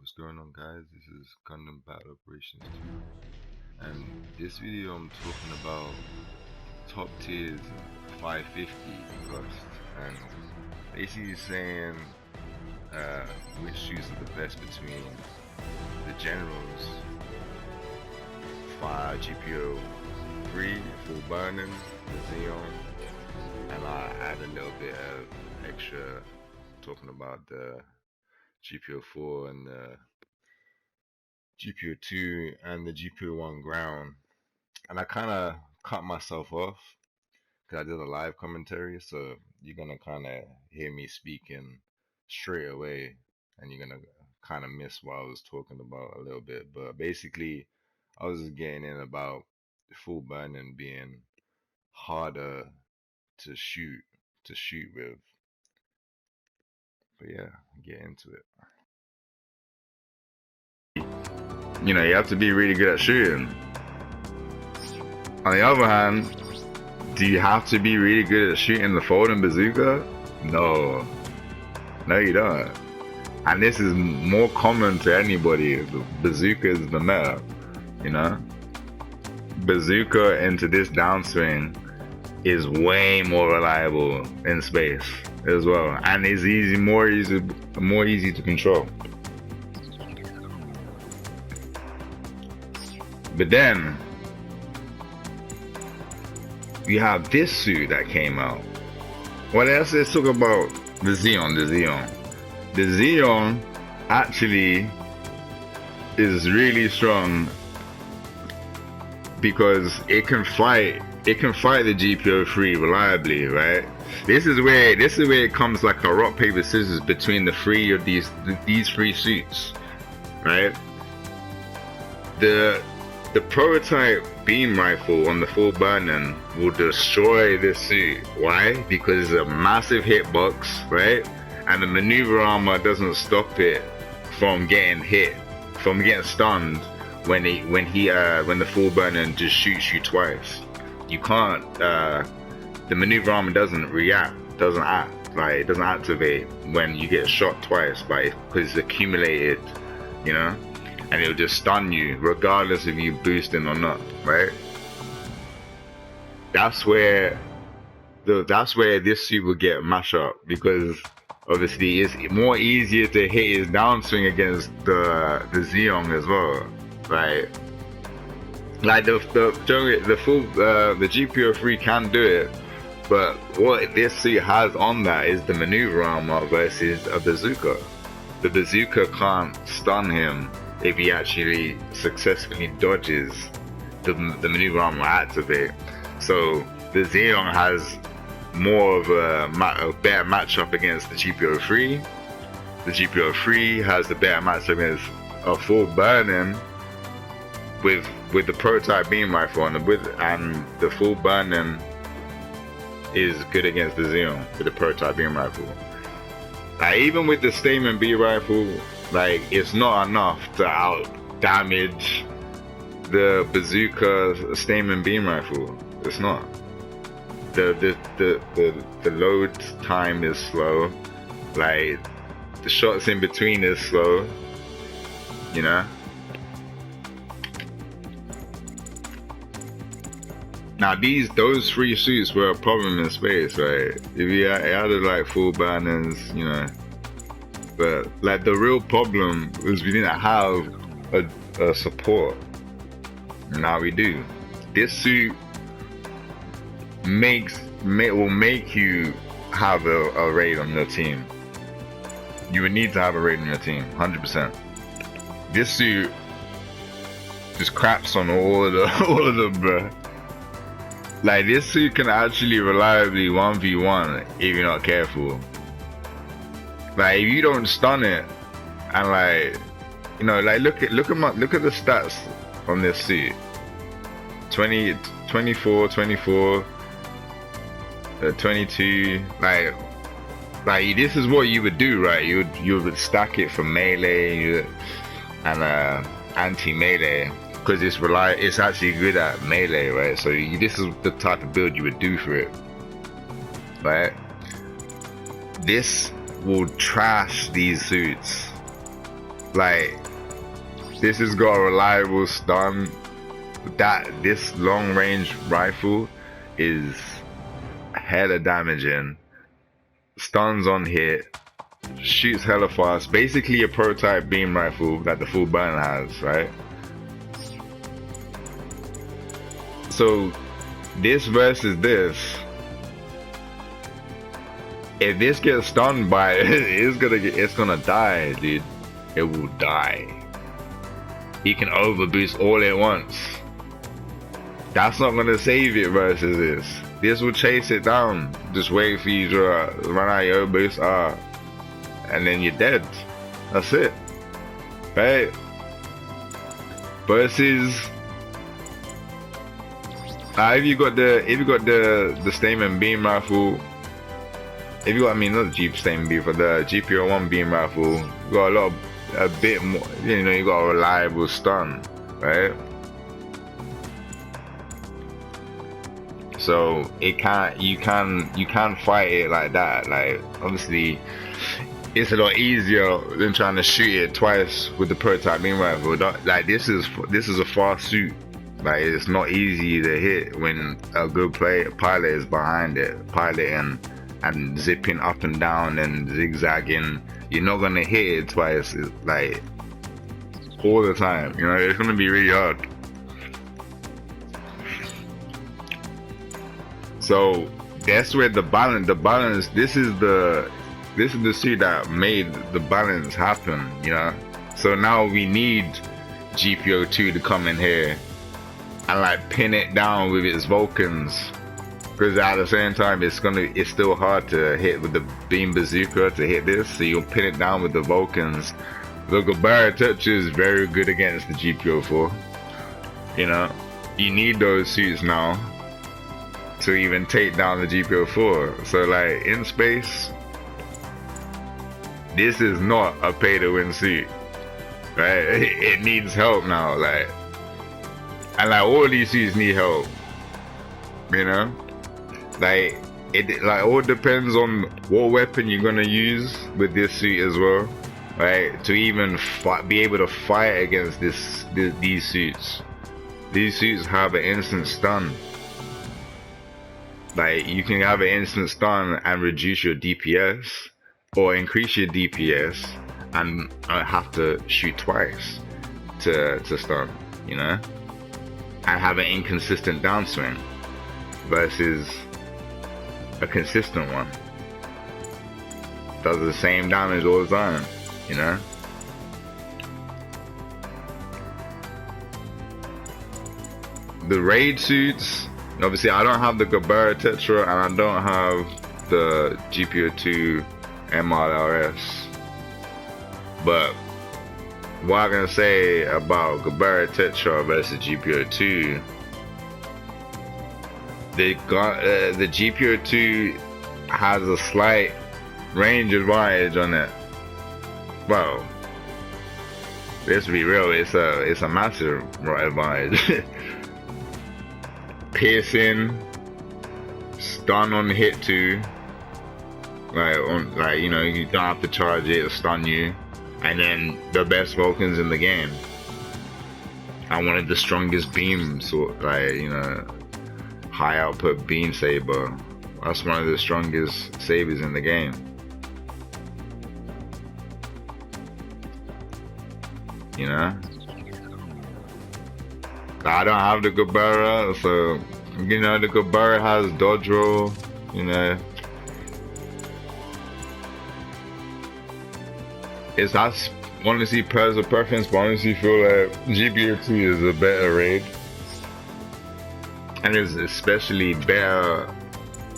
What's going on, guys? This is Gundam Battle Operations 2, and this video I'm talking about top tiers 550 first, and basically saying which suits are the best between the generals, Fire GP03, Full Burning, the Xeon, and I add a little bit of extra talking about the GP04 and the GP02 and the GP01 ground. And I kind of cut myself off because I did a live commentary, so you're gonna kind of hear me speaking straight away, and you're gonna kind of miss what I was talking about a little bit. But basically, I was just getting in about full burning being harder to shoot with. But yeah, get into it. You know, you have to be really good at shooting. On the other hand, do you have to be really good at shooting the folding bazooka? No, you don't. And this is more common to anybody. The bazooka is the meta, you know. Bazooka into this downswing is way more reliable in space as well, and is more easy to control. But then you have this suit that came out. Well, let's talk about the Xeon. The Xeon actually is really strong because it can fight the GP03 reliably, right? This is where it comes like a rock paper scissors between the three of these three suits, right? The prototype beam rifle on the full burning will destroy this suit. Why? Because it's a massive hitbox, right? And the maneuver armor doesn't stop it from getting hit, from getting stunned when the full burning just shoots you twice. You can't. The maneuver armor doesn't activate when you get shot twice, because it's accumulated, you know. And it'll just stun you regardless of you boosting or not, right? That's where this suit will get mashed up, because obviously it's more easier to hit his downswing against the Xeon as well, right? Like the GP03 can do it, but what this suit has on that is the maneuver armor versus a bazooka. The bazooka can't stun him if he actually successfully dodges the maneuver armor activate. So the Xeon has more of a better matchup against the GP03. The GP03 has the better matchup against a full burning with the prototype beam rifle, and the full burning is good against the Xeon with the prototype beam rifle. Even with the Stamen B rifle, like, it's not enough to out damage the bazooka Stamen beam rifle. It's not. The load time is slow. Like, the shots in between is slow. You know. Now those three suits were a problem in space, right? If you added like full burnings, you know. But like, the real problem was we didn't have a support. Now we do. This suit will make you have a raid on your team. You would need to have a raid on your team, 100%. This suit just craps on all of them, bruh. Like, this suit can actually reliably 1v1 if you're not careful. Like, if you don't stun it, and like, you know, like, look at the stats on this suit. 20, 24, 24, 22. Like this is what you would do, right? You would stack it for melee and anti-melee, because it's actually good at melee, right? So this is the type of build you would do for it, right? This will trash these suits Like, this has got a reliable stun. This long range rifle is hella damaging. Stuns on hit, shoots hella fast. Basically a prototype beam rifle that the full burn has, right? So this versus this, if this gets stunned by it, it's gonna die, dude. It will die. He can overboost all at once. That's not gonna save it versus this. This will chase it down. Just wait for you to run out your overboost, and then you're dead. That's it, right? Versus, if you got the Stamen beam rifle, if you got, I mean, not the Jeep Stamen beam, but the GP01 beam rifle, you got a bit more, you know, you got a reliable stun, right? So you can fight it like that. Like, obviously it's a lot easier than trying to shoot it twice with the prototype beam rifle. Like, this is a fast shoot. Like, it's not easy to hit when a good pilot is behind it, piloting and zipping up and down and zigzagging. You're not gonna hit it twice, like, all the time. You know, it's gonna be really hard. So that's where the balance. This is the suit that made the balance happen. You know. So now we need GP02 to come in here and like pin it down with its Vulcans, because at the same time it's still hard to hit with the beam bazooka to hit this. So you'll pin it down with the Vulcans. The Gabara Touch is very good against the GP04. You know, you need those suits now to even take down the GP04. So like, in space, this is not a pay to win suit, right? It needs help now, like, and like all these suits need help, you know? Like, it all depends on what weapon you're gonna use with this suit as well, right? To even be able to fight against these suits. These suits have an instant stun. Like, you can have an instant stun and reduce your DPS, or increase your DPS and have to shoot twice to stun, you know? And have an inconsistent downswing versus a consistent one. Does the same damage all the time, you know? The raid suits, obviously I don't have the Gabara Tetra and I don't have the GP02 MRRS, but what I'm gonna say about Gabara Tetra versus GP02, the GP02 has a slight range advantage on it. Well, let's be real, it's a massive advantage. Piercing, stun on hit too. Like, you know, you don't have to charge it to stun you. And then the best Vulcans in the game. And one of the strongest beams, like, you know, high output beam saber. That's one of the strongest sabers in the game. You know? I don't have the Gabara, so, you know, the Gabara has dodge roll, you know. That's honestly personal preference, but honestly feel like GP02 is a better raid. And it's especially better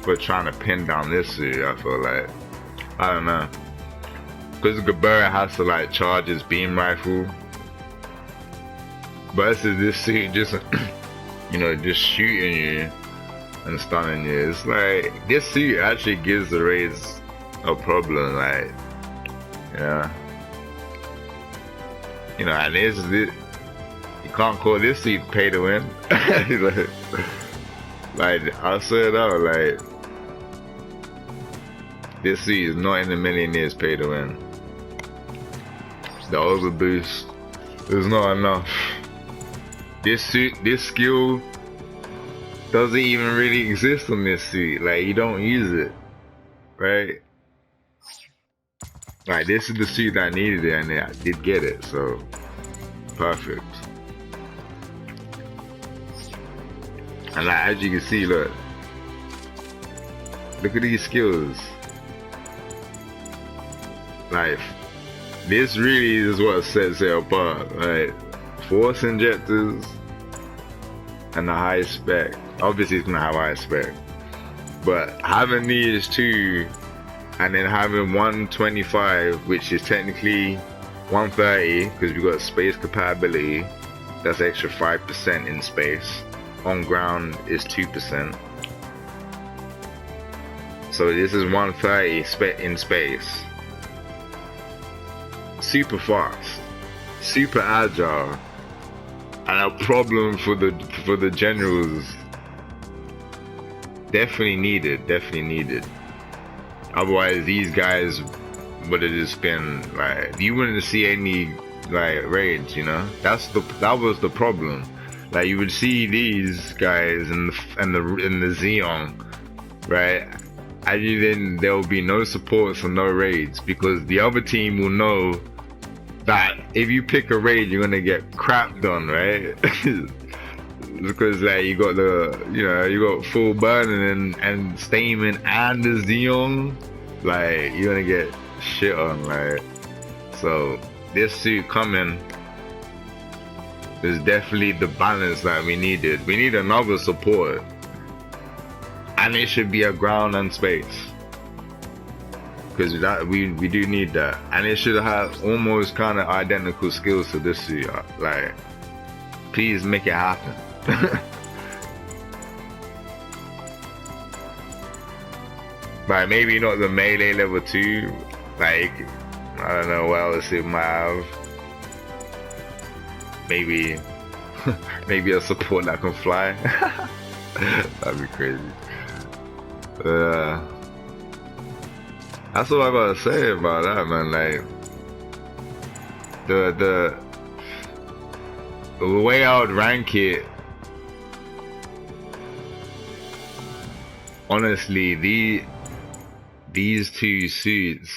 for trying to pin down this suit, I feel like. I don't know. Because Gabara has to like charge his beam rifle. Versus this suit just, you know, just shooting you and stunning you. It's like, this suit actually gives the raids a problem, like, yeah. You know, and you can't call this suit pay to win. like, I'll say it out, like, this suit is not in a million years pay to win. The overboost is not enough. This suit, this skill doesn't even really exist on this suit. Like, you don't use it, right? Like, this is the suit that I needed it, and I did get it, so perfect. And like, as you can see, look at these skills. Like, this really is what sets it apart, right? Force injectors and the high spec. Obviously it's gonna have high spec, but having these two and then having 125, which is technically 130 because we got space compatibility, that's extra 5% in space. On ground is 2%. So this is 130 in space. Super fast, super agile, and a problem for the generals. Definitely needed. Otherwise, these guys would have just been like, you wouldn't see any like raids, you know. That was the problem. Like, you would see these guys in the Xeon, right? And then there will be no supports or no raids, because the other team will know that if you pick a raid, you're gonna get crapped on, right? Because like you got full burning and Stamen and the Xeon, like you're gonna get shit on, like. So this suit coming is definitely the balance that we needed. We need another support, and it should be a ground and space, because that we do need that, and it should have almost kind of identical skills to this suit. Like, please make it happen. Like, maybe not the melee level 2, like I don't know what else it might have. Maybe maybe a support that can fly. That'd be crazy. That's all I gotta say about that, man. Like, the way I would rank it, honestly, these two suits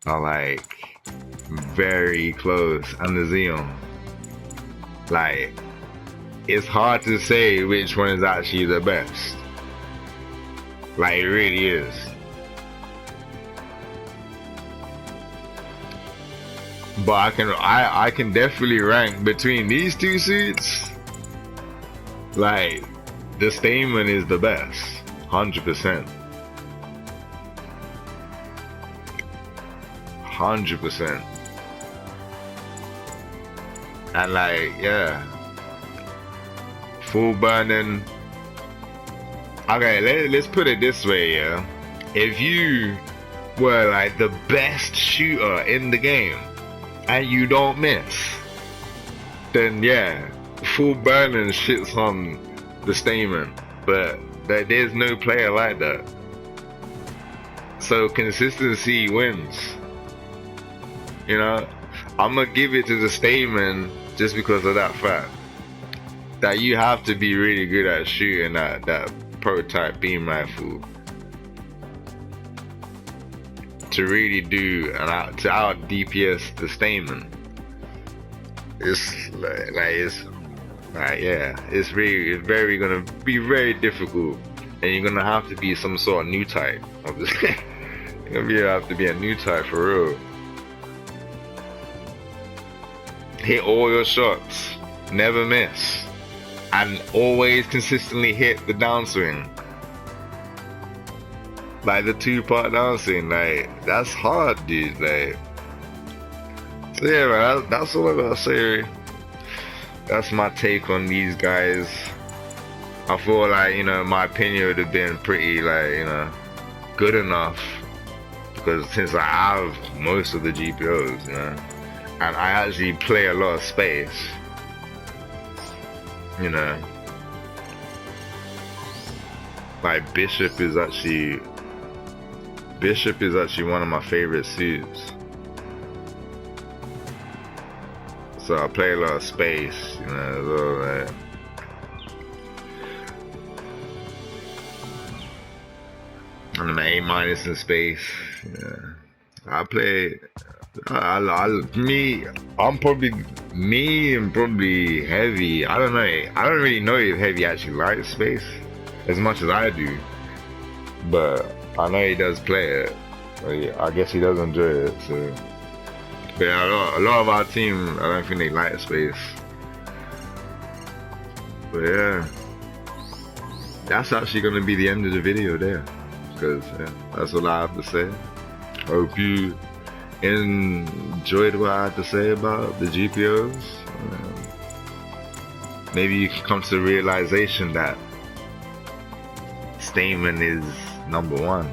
are like very close, and the Xeon. Like, it's hard to say which one is actually the best. Like, it really is. But I can definitely rank between these two suits. Like, the Stamen is the best, 100%. 100%. And like, yeah, full burning. Okay, let's put it this way, yeah. If you were like the best shooter in the game and you don't miss, then yeah, full burning shits on the Stamen. But there's no player like that. So consistency wins. You know, I'm gonna give it to the Stamen just because of that fact. That you have to be really good at shooting that prototype beam rifle to really do to out DPS the Stamen. It's it's very gonna be very difficult, and you're gonna have to be some sort of new type. Obviously, you're gonna have to be a new type for real. Hit all your shots, never miss, and always consistently hit the downswing. Like the 2-part downswing, like that's hard, dude. Like, so yeah, man, that's all I gotta say. That's my take on these guys. I feel like, you know, my opinion would have been pretty, like, you know, good enough, because since I have most of the GPOs, you know, and I actually play a lot of space, you know. Like, Bishop is actually one of my favorite suits. So I play a lot of space, you know, as well, like. I'm an A- in space. Yeah. I play. I'm probably me and probably Heavy. I don't know. I don't really know if Heavy actually likes space as much as I do, but I know he does play it. So yeah, I guess he does enjoy it. So, but yeah, a lot of our team, I don't think they like space. But yeah, that's actually gonna be the end of the video there. Because yeah, that's all I have to say. Hope you enjoyed what I had to say about the GPOs. Maybe you can come to the realization that Stamen is #1.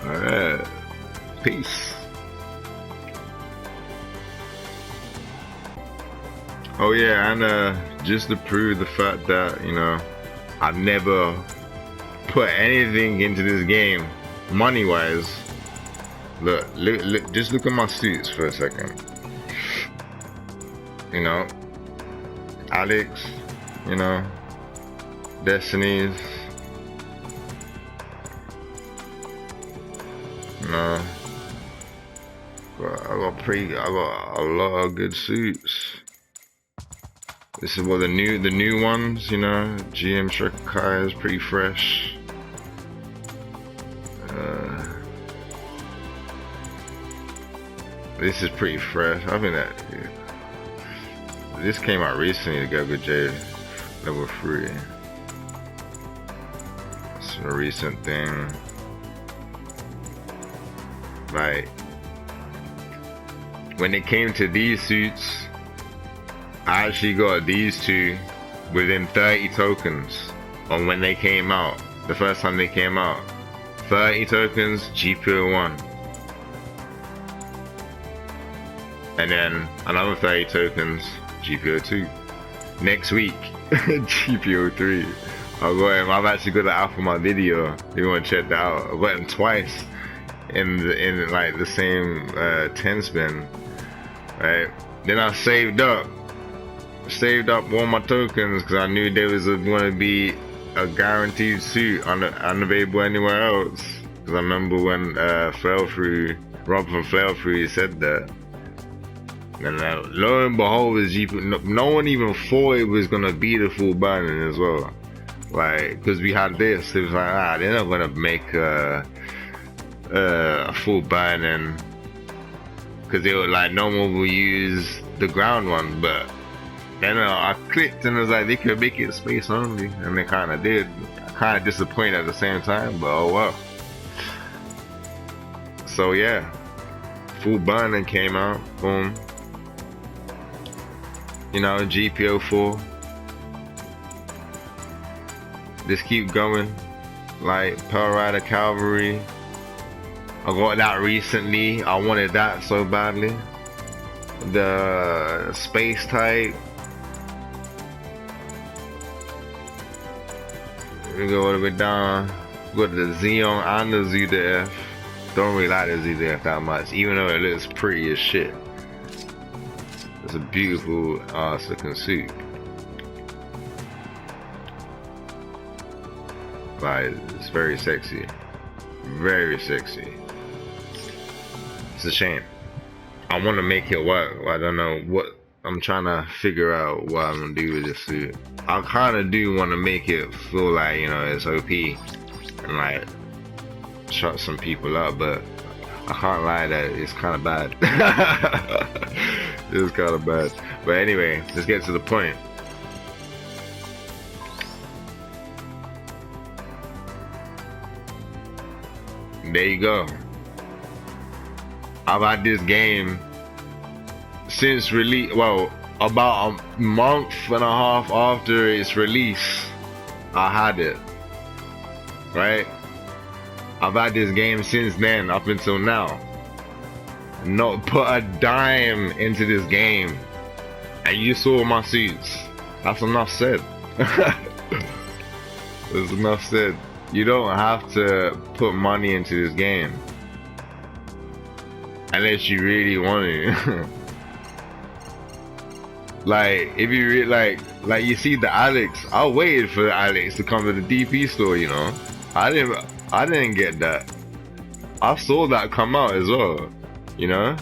Alright, peace. Oh yeah, and just to prove the fact that, you know, I've never put anything into this game money wise. Look, just look at my suits for a second. You know, Alex, you know, Destiny's, you know, I got a lot of good suits. This is what the new ones, you know. GM Shrekai is pretty fresh. This is pretty fresh. I mean, this came out recently, the Gaga J level 3. It's a recent thing. Like, when it came to these suits, I actually got these two within 30 tokens on when they came out. The first time they came out. 30 tokens, GP01. And then another 30 tokens, GP02. Next week, GP03. I got him. I've actually got that out for my video. If you want to check that out, I got him twice in like the same 10 spin. Right. Then I saved up all my tokens because I knew there was going to be a guaranteed suit unavailable anywhere else. Because I remember when Rob from Flail Through said that. And lo and behold, no one even thought it was gonna be the full burning as well. Like, because we had this, it was like, they're not gonna make a full burning because they were like, no one will use the ground one. But then I clicked and it was like, they could make it space only, and they kind of did. Kind of disappointed at the same time, but oh well. So yeah, full burning came out, boom. You know, GP04. Just keep going. Like Pearl Rider Cavalry. I got that recently. I wanted that so badly. The space type. We go all the way down. Go to the Xeon and the ZDF. Don't really like the ZDF that much, even though it looks pretty as shit. It's a beautiful looking suit. Like, it's very sexy. Very sexy. It's a shame. I want to make it work. I don't know what. I'm trying to figure out what I'm going to do with this suit. I kind of do want to make it feel like, you know, it's OP. And like, shut some people up, but I can't lie that it's kind of bad. It's kind of bad. But anyway, let's get to the point. There you go. I've had this game since release. Well, about a month and a half after its release, I had it. Right? I've had this game since then up until now. Not put a dime into this game, and you saw my suits. That's enough said. That's enough said. You don't have to put money into this game unless you really want to. Like, if you like you see the Alex, I waited for the Alex to come to the DP store, you know. I didn't get that. I saw that come out as well, you know.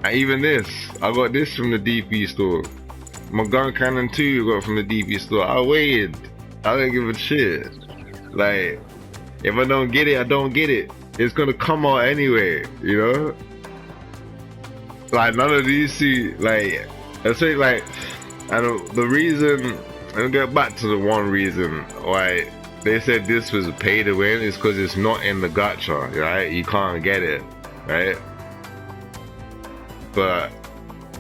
And even this, I got this from the DP store. My gun cannon 2 I got from the DP store. I waited. I didn't give a shit. Like, if I don't get it, I don't get it. It's gonna come out anyway, you know. Like, none of these two, like, I say, like, I don't. The reason, I'll get back to the one reason why they said this was a pay to win is because it's not in the gacha, right? You can't get it, right? But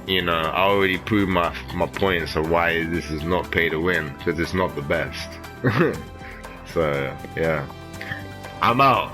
you know, I already proved my points of why this is not pay to win, because it's not the best. So yeah, I'm out.